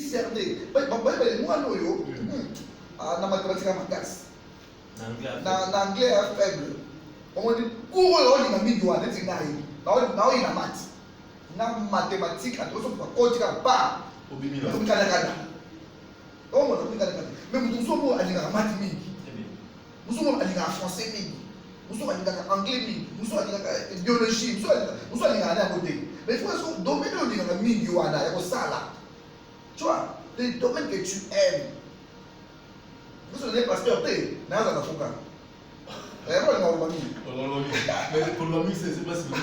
discerner. Moi, non, dans mathématiques, ma casse. Dans l'anglais, faible. On dit, où est-ce que tu as mis dans maths? Dans mathématiques, tu as pas. Mais nous sommes allés en mathématiques. Nous sommes allés en français. Nous sommes allés en anglais. Nous sommes allés en biologie. Nous sommes allés à côté. Mais il faut que le domaine de il y a ça là. Tu vois, les domaines que tu aimes. Vous êtes pasteur, tu es dans la fouca. Mais pour l'ami, c'est pas si vous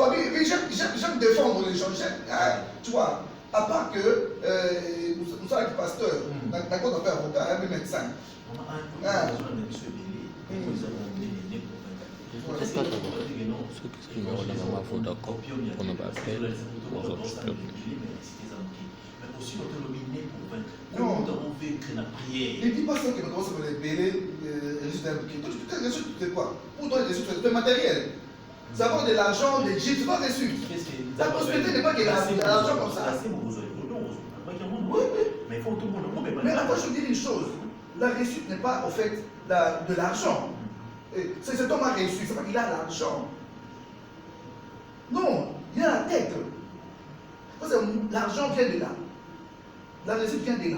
avez j'aime défendre les gens. Tu vois, à part que nous sommes des pasteurs, d'accord, on fait avocat, un médecin. Non, ne dis pas ça que nous devons se libérer juste d'un bouquet. Toi, tu reçu tout quoi? Pour toi, tu reçu tout le matériel. Ça va de l'argent, des gîtes, tu vas reçu. La prospérité n'est pas que l'argent comme ça. Oui, oui. Mais après, je dis une chose. La réussite n'est pas, en fait, de l'argent. Cet homme a réussi, c'est pas qu'il a l'argent. Non, il a la tête. L'argent vient de là. La réussite vient de là.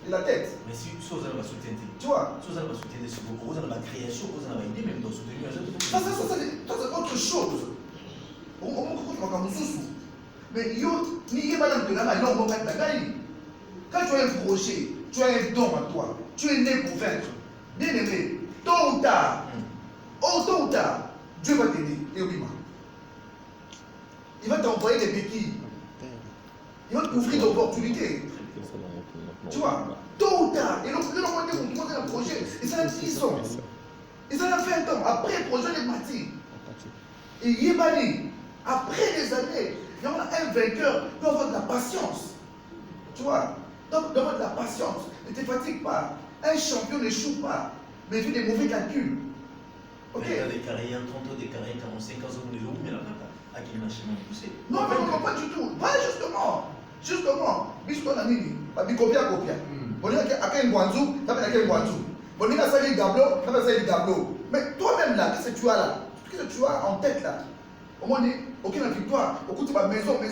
De la tête. Mais si ça va soutenir, tu vois, ça va soutenir, si vous avez la création, vous avez l'idée même dans soutenir. Ça c'est autre chose. Mais yo, ni pas dans la non, quand tu as un projet, tu as un don à toi, tu es né pour vaincre. Bien aimé, tôt ou tard, Dieu va t'aider. Il va t'envoyer des béquilles. Il va t'ouvrir d'opportunités. Tu vois, tôt ou tard, et donc, nous avons montré un projet, et ça a 10 ans, et ça a 20 ans, après le projet est parti. Et Yébani, après des années, il y a un vainqueur, il doit avoir de la patience. Tu vois, il doit avoir de la patience, ne te fatigue pas. Un champion n'échoue pas, mais il fait des mauvais calculs. Ok? Il y a des carrières, 30 ans, des carrières, 45 ans, des jours, mais là, à qui m'a chemin poussé. Non, pas du tout. Pas justement. Bisco na nini, copia. On dit à quel Guanzou, tu as quel Guanzou. On dit à ça les gablo, tu as ça les gablo. Mais toi-même là, qu'est-ce que tu as là? Qu'est-ce que tu as en tête là? On m'a dit, ok, la victoire, au coup de ma maison, je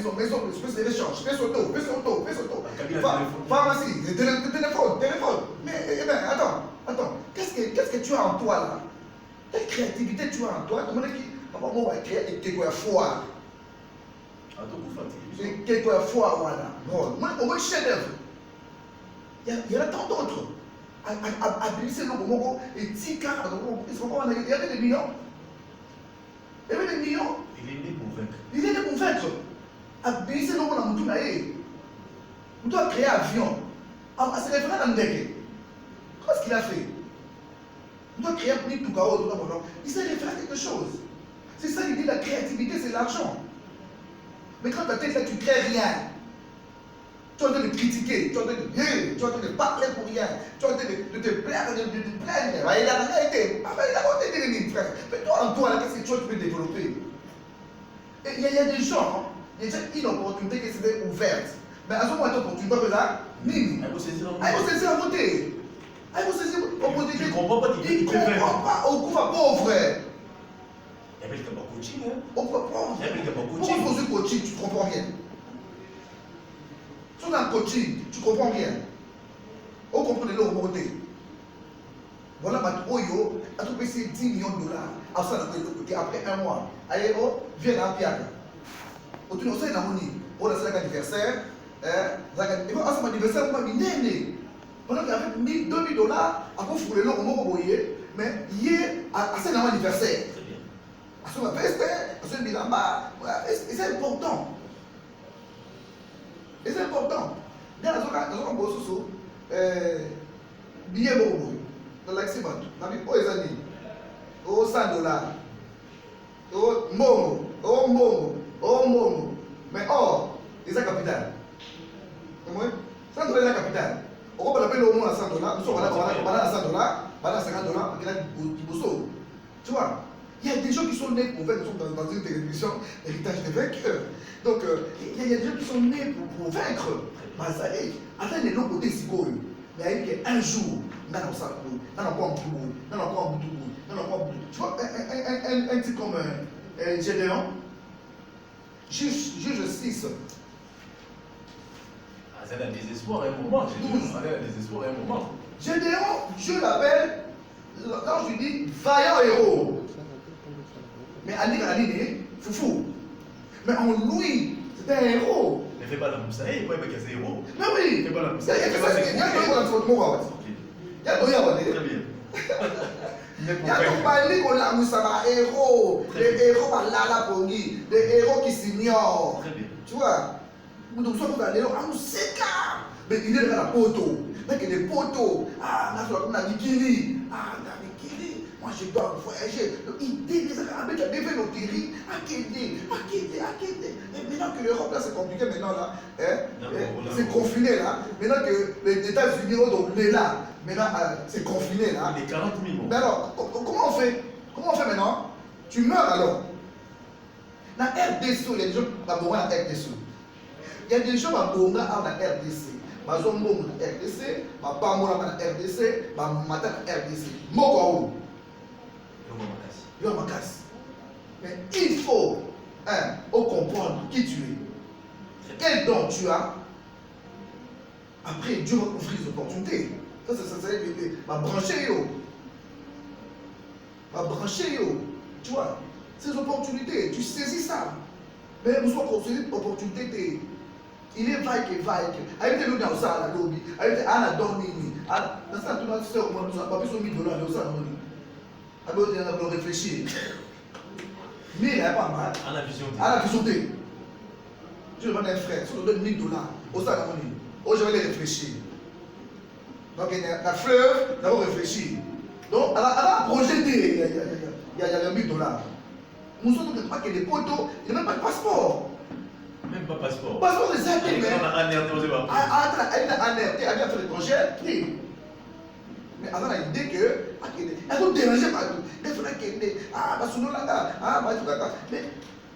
fais des échanges, je fais auto. Pharmacie, téléphone. Mais attends, qu'est-ce que tu as en toi là? Quelle créativité tu as en toi? On m'a dit, on va créer des quoi foire. Quelque fois, voilà. Au moins, chef-d'œuvre. Il y en a tant d'autres. À glisser le moment et 10 cas, il y avait des millions. Il est né pour vaincre. À glisser le moment dans le on doit créer un avion. C'est référent dans le deck. Qu'est-ce qu'il a fait? On doit créer un petit tout chaos. Il s'est référé à quelque chose. C'est ça l'idée de la créativité, c'est l'argent. Mais quand ta tête là, tu ne crées rien. Tu es en train de critiquer, tu es en train de parler pour rien, tu es en train de te plaindre, de te plaindre. Il a rien été. Il a été des frère. Mais toi, en toi, qu'est-ce que tu peux développer? Et il y a des gens, une opportunité qui s'est ouverte. Mais à ce moment, tu dois faire ça. Nini. Il faut saisir la beauté. Il faut saisir l'opportunité. Tu ne comprends pas, il ne comprend pas. Au coup, pauvre. Il y a pas de coaching. Pourquoi tu coaching, tu ne comprends rien? Si on a un coaching, tu ne comprends rien. On comprend les lots côté. Voilà, Oyo a tout payé 10 millions de dollars. Après un mois, allez, viens à Piaga. Au tout cas, on a un anniversaire. Et moi, à son anniversaire, on m'a dit, né. Pendant qu'il y avait 2000 dollars, après, il faut les lots, mais hier, à son anniversaire. Et c'est important. C'est important. Dans la zone billet bon, dans l'accident, dans les hauts années, au 100 dollars, au momo, mais or, c'est la capitale. 100 dollars la capitale. On va l'appeler au moins à 100 dollars, nous sommes à 100 dollars, à 50 dollars, il y a du bousseau. Tu vois? Il y a des gens qui sont nés pour vaincre. Nous sommes dans une télévision, héritage des vainqueurs. Donc, il y a des gens qui sont nés pour vaincre. Mazalé, attends les longs côtés si beau. Mais il y a un jour, tu vois, un type comme Gédéon, juge 6. C'est un désespoir à un moment. C'est un désespoir à un moment. Gédéon, je l'appelle, quand je dis vaillant héros. Mais Annie, foufou. Mais en lui, c'est un héros. Ne fais pas la moussa, il faut pas qu'il y ait un héros. Mais oui, Ne fais pas la moussa. il y a des héros qui s'ignorent. Tu vois, nous sommes dans les héros, on sait là. Mais il est dans la poteau. Il y a des poteaux. Ah, on a Mikili. Ah, on a Mikili. Moi, je dois voyager. Il dit les Arabes qui ont développé nos terres. Et maintenant que l'Europe, là, c'est compliqué maintenant, là. C'est confiné, là. Maintenant que les États-Unis ont donné là. Maintenant, c'est confiné, là. Les 40 000. Mais alors, comment on fait? Comment on fait maintenant? Tu meurs alors. Dans RDC, il y a des gens qui vont mourir dans RDC. Il y a des gens qui vont mourir dans RDC. Ils vont mourir dans RDC, ils vont mourir dans RDC, ils vont mourir dans RDC. Moko. Mais il faut comprendre qui tu es. Quel don tu as. Après, Dieu va offrir des opportunités. Ça, va brancher yo. Va brancher yo. Tu vois, ces opportunités, tu saisis ça. Mais nous sommes construits opportunité. Il est vague. Avec nous dans ça, la lobby. Avec Anna Dornini. Dans ça, tout le monde sait au moins, nous n'avons pas besoin de $1000 dans ça. Alors, on va réfléchir. Mais il n'y a pas mal. À la vision. Je demande à un frère, si on donne $1000, au ça, je vais les réfléchir. Donc, il y a la fleuve, d'abord réfléchir. Donc, elle a projeté, il y a $1000. Nous sommes pas qu'il y a des poteaux, il n'y a même pas de passeport. Même pas passeport. Passeport, c'est ça, mais. Elle a alerté, elle a fait l'étrangère, mais avant, elle a l'idée que. Elle doit déranger partout. Des fois, mais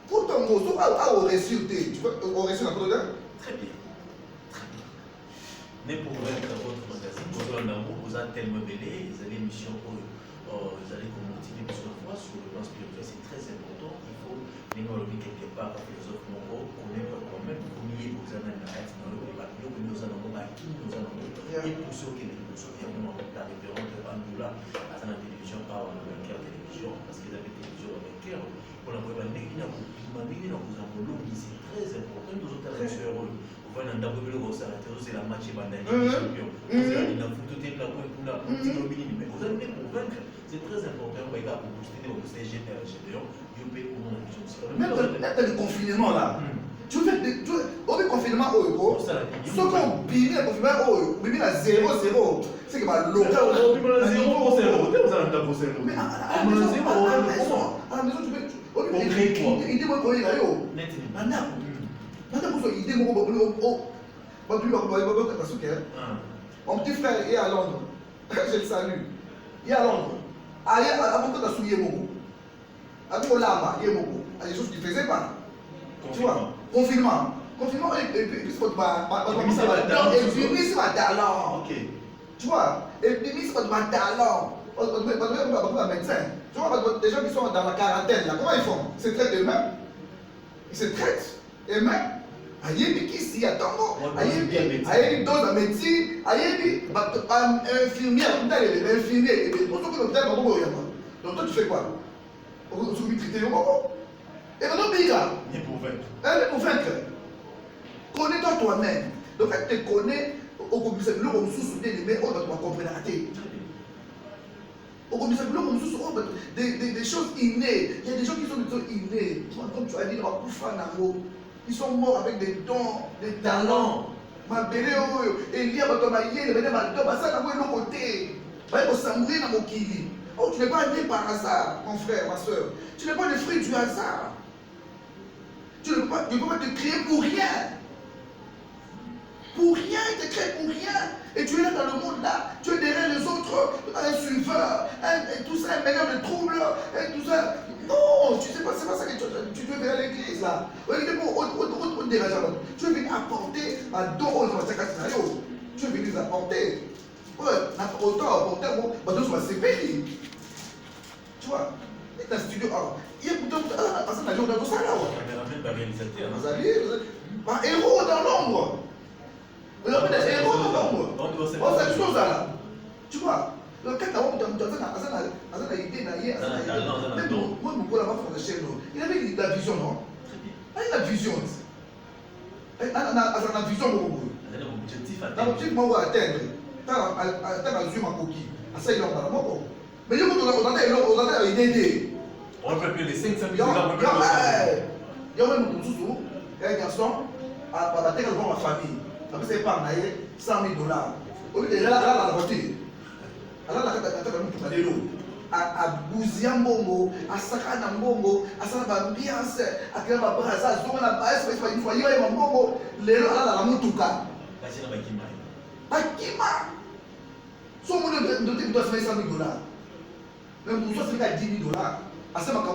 pour ton mot, tu vas au résultat. Tu veux au résultat, très bien. Mais pour vaincre votre magazine, vous avez tellement belé, vous avez une mission, vous allez continuer plusieurs fois sur le plan spirituel, c'est très important. Il faut l'évaluer quelque part, la philosophe Moro, connaître quand même, combien vous en avez à être dans le débat, nous en avons à qui nous en avons, et pour ceux qui nous souviennent, vraiment, la référence de Bandoula à la télévision, par le vainqueur télévision, parce qu'ils avaient télévision au vainqueur, pour la première année, il y a vous en volonté, c'est très important, nous autres, la c'est la match bandage champion. Vous allez dans le foot, mais vous allez pour vaincre. C'est très important pour booster les GTR, même dans le confinement là. Tu fais au confinement, ce qu'on bimé le confinement, bimé à 0-0. C'est que ma local. Mais à la maison, tu peux. Il dit moi qu'on est là. Maintenant, vous idée, mon petit frère est à Londres. Je le salue. Il est à Londres. Allez, avant que tu as souillé mon avec mon lama, il y a beaucoup. Il y a des choses qu'il ne faisait pas. Tu vois, confinement. Confinement, et puis, c'est ma talent. Tu vois, et puis, c'est ma talent. Pas médecin. Tu vois, des gens qui sont dans la quarantaine, là, comment ils font? Ils se traitent eux-mêmes. Ils se traitent eux-mêmes. Ayebi qui s'y attend, ayebi dose la médecine, ayebi infirmière, infirmier, pour ceux qui n'ont pas donc toi tu fais quoi? Tu veux traiter le mot? Et maintenant, Biga, il est pour vaincre. Elle est pour vaincre. Connais-toi toi-même. Donc, elle te connaît, au commissaire, le homme sous-soudé, mais on doit comprendre la tête. Au commissaire, le homme sous-soudé, des choses innées. Il y a des gens qui sont des choses innées. Comme tu as dit, on va tout faire un mot. Ils sont morts avec des dons, des talents. Ma belle, Elia, Batomaye, le Madame, ça n'a pas de côté. Oh, tu n'es pas né par hasard, mon frère, ma soeur. Tu n'es pas le fruit du hasard. Tu ne peux pas te créer pour rien. Pour rien, il te crée pour rien. Et tu es là dans le monde là, tu es derrière les autres, un suiveur, tout ça, un meilleur de trouble, tout ça. Non, tu sais pas, c'est pas ça que tu veux faire à l'église là. Tu veux venir apporter à dos, tu veux venir apporter. Ouais, autant apporter, bon, tu vas se payer. Tu vois, il est dans le studio. Il y a tout ça là. Héros dans l'ombre. Vous avez des héros dans l'ombre. On sait tout ça là. Tu vois, quand tu as une idée, moi, mon collègue va faire il avait la vision, non? Il a la vision. Il a la vision. L'objectif, moi, atteindre. Atteindre ma coquille. Ça, il est en train. Mais on a une idée. On peut plus les 500 000 il y a même un garçon à ma famille. C'est pas 100 000 $. Au lieu de là, la voiture. Alors, à Bouziambongo, à Sakanambongo, à Sanabambiance, à Kirababraza, à Zona Bass, il faut y aller à Mbongo, les gens à la Moutuka. Bakima. Son monde doit faire 100 000 $. Même pour ça, c'est à 10 000 $. À ce moment